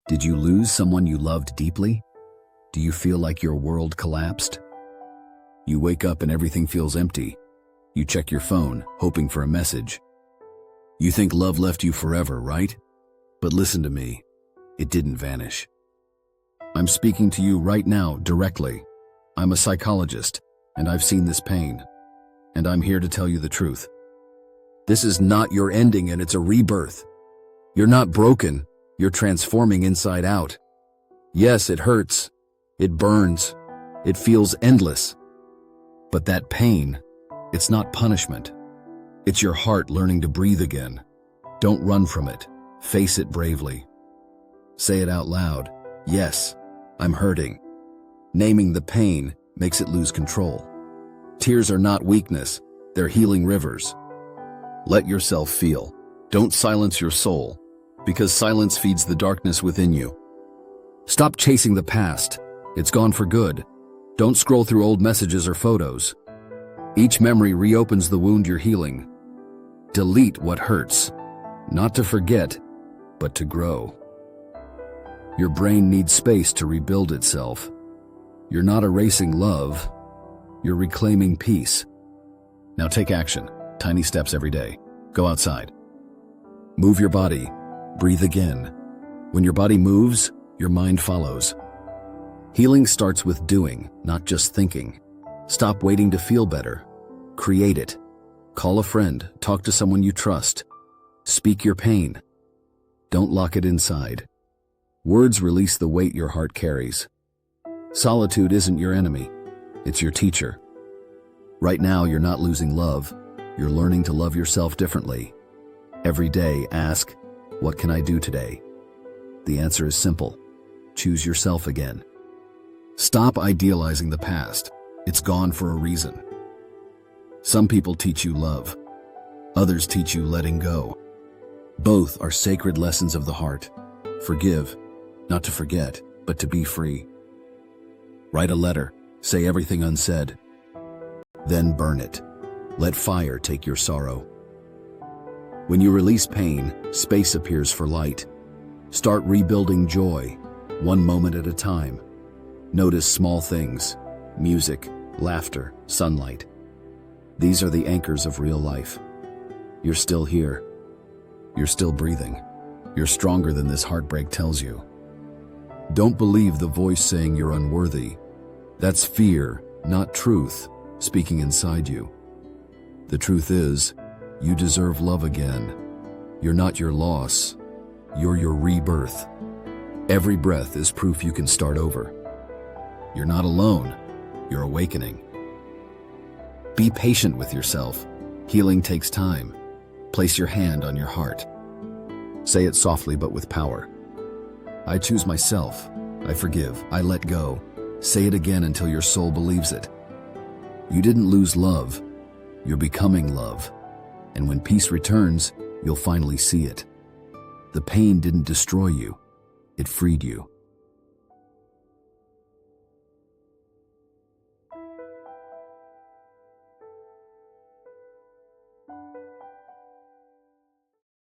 Did you lose someone you loved deeply? Do you feel like your world collapsed? You wake up and everything feels empty. You check your phone, hoping for a message. You think love left you forever, right? But listen to me. It didn't vanish. I'm speaking to you right now, directly. I'm a psychologist, and I've seen this pain. And I'm here to tell you the truth. This is not your ending, and it's a rebirth. You're not broken. You're transforming inside out. Yes, it hurts. It burns. It feels endless. But that pain, it's not punishment. It's your heart learning to breathe again. Don't run from it. Face it bravely. Say it out loud. Yes, I'm hurting. Naming the pain makes it lose control. Tears are not weakness. They're healing rivers. Let yourself feel. Don't silence your soul, because silence feeds the darkness within you. Stop chasing the past. It's gone for good. Don't scroll through old messages or photos. Each memory reopens the wound you're healing. Delete what hurts, not to forget, but to grow. Your brain needs space to rebuild itself. You're not erasing love. You're reclaiming peace. Now take action. Tiny steps every day. Go outside. Move your body. Breathe again. When your body moves, your mind follows. Healing starts with doing, not just thinking. Stop waiting to feel better. Create it. Call a friend. Talk to someone you trust. Speak your pain. Don't lock it inside. Words release the weight your heart carries. Solitude isn't your enemy. It's your teacher. Right now, you're not losing love. You're learning to love yourself differently. Every day, ask, what can I do today? The answer is simple. Choose yourself again. Stop idealizing the past. It's gone for a reason. Some people teach you love. Others teach you letting go. Both are sacred lessons of the heart. Forgive, not to forget, but to be free. Write a letter. Say everything unsaid. Then burn it. Let fire take your sorrow. When you release pain, space appears for light. Start rebuilding joy, one moment at a time. Notice small things: music, laughter, sunlight. These are the anchors of real life. You're still here. You're still breathing. You're stronger than this heartbreak tells you. Don't believe the voice saying you're unworthy. That's fear, not truth, speaking inside you. The truth is, you deserve love again. You're not your loss. You're your rebirth. Every breath is proof you can start over. You're not alone. You're awakening. Be patient with yourself. Healing takes time. Place your hand on your heart. Say it softly but with power. I choose myself. I forgive. I let go. Say it again until your soul believes it. You didn't lose love. You're becoming love. And when peace returns, you'll finally see it. The pain didn't destroy you. It freed you.